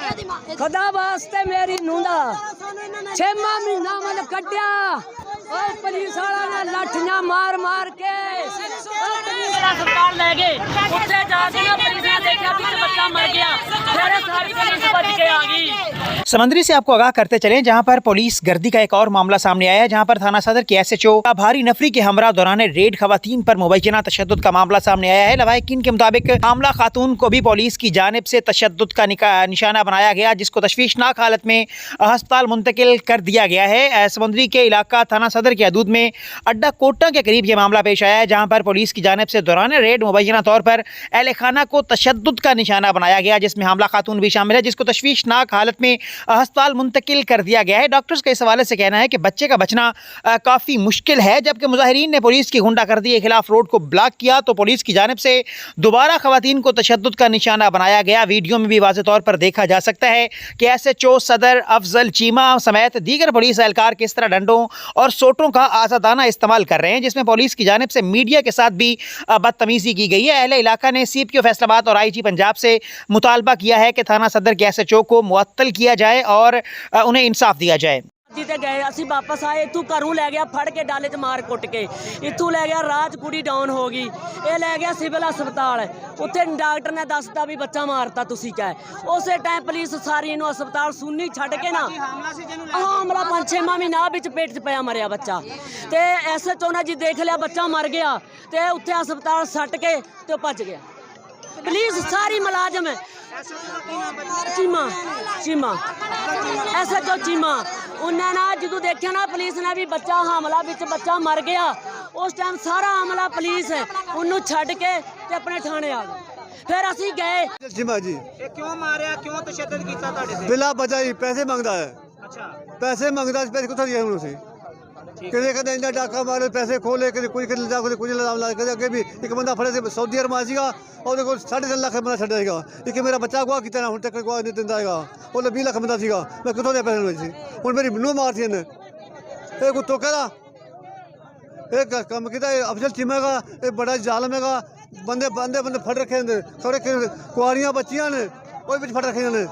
खुदा वास्ते मेरी नूंदा 6वां महीना मन कटिया और पुलिस वाला ने लाठियां मार मार के अस्पताल ले गए। उत्थे जाके ना पुलिस ने देखा कि बच्चा मर गया, फिर सारी पुलिस भज के आ गई। समंदरी से आपको आगाह करते चलें, जहां पर पुलिस गर्दी का एक और मामला सामने आया है, जहां पर थाना सदर के SHO का भारी नफरी के हमरा दौरान रेड खवातीन पर मुबैना तशद्दुद का मामला सामने आया है। लवाहिकीन के मुताबिक हामला खातून को भी पुलिस की जानिब से तशद्दुद का निशाना बनाया गया, जिसको तशवीशनाक हालत में अस्पताल मुंतकिल कर दिया गया है। समंदरी के इलाका थाना सदर के हदूद में अड्डा कोटा के करीब यह मामला पेश आया है, जहाँ पर पुलिस की जानिब से दौरान रेड मुबैना तौर पर अहले खाना को तशद्दुद का निशाना बनाया गया, जिसमें हामला खातून भी शामिल है, जिसको तशवीशनाक हालत में अस्पताल मुंतकिल कर दिया गया है। डॉक्टर्स का इस हवाले से कहना है कि बच्चे का बचना काफ़ी मुश्किल है। जबकि मुजाहिरीन ने पुलिस की गुंडागर्दी के खिलाफ रोड को ब्लॉक किया तो पुलिस की जानिब से दोबारा खवातीन को तशद्दुद का निशाना बनाया गया। वीडियो में भी वाज़ेह तौर पर देखा जा सकता है कि SHO सदर अफजल चीमा समेत दीगर पुलिस एहलकार किस तरह डंडों और सोटों का आज़ादाना इस्तेमाल कर रहे हैं, जिसमें पुलिस की जानिब से मीडिया के साथ भी बदतमीजी की गई है। अहले इलाका ने CPO फैसलाबाद और IG पंजाब से मुतालबा किया है कि थाना सदर के SHO को मुअत्तल किया जाए और उन्हें इंसाफ दिया जाए। गए असी वापस आए, इतू घरों लै गया फड़ के डाले च मार कुट के, इतू लै गया राज कुड़ी डाउन हो गई, ये लै गया सिविल हस्पताल, उत्थे डॉक्टर ने दसता भी बच्चा मारता तुसी क्या है। उस टाइम पुलिस सारी इनू हस्पताल सुन्नी छड़ के ना हमला 5-6वां महीना बिच पेट च पिया मरिया बच्चा, ते SHO ने जी देख लिया बच्चा मर गया ते उत्थे हस्पताल सट के ते भज गया। पुलिस सारी मुलाजम है चीमा SHO चीमा उन्हें ना जो देखा ना पुलिस ने भी बच्चा हमला बिच बच्चा मर गया, उस टाइम सारा हमला पुलिस है उन्होंने छड़ के ते अपने थाने आ गए। फिर असी गए चीमा जी क्यों मारिया, क्यों तशद्दुद कीता तुहाडे ते? बिला बचा ही पैसे मंगता है, अच्छा पैसे मंगता है, पैसे कितों दिए उन्होंने किसी कहते इंदा डाका मारे पैसे खोले कभी कुछ ला कुछ इल्जाम ला कभी अगे भी एक बंदा फड़े से सऊदी अरब सीगा और 3.5 लाख बंदा छड्डा सीगा, एक मेरा बच्चा गुआ कितना हुण तक गुआ नहीं दिंदा हैगा, वो 20 लाख बंदा सीगा, मैं कितों दे पैसे लगे हुण मेरी नूंह मारती ने ये को तो कहदा एक काम किया अफजल चीमा का ये बड़ा जालम हैगा, बंदे बंदे बंदे फड़ रखे खबरे कुआरियां बच्चियां ने वो भी फड़ रखे ने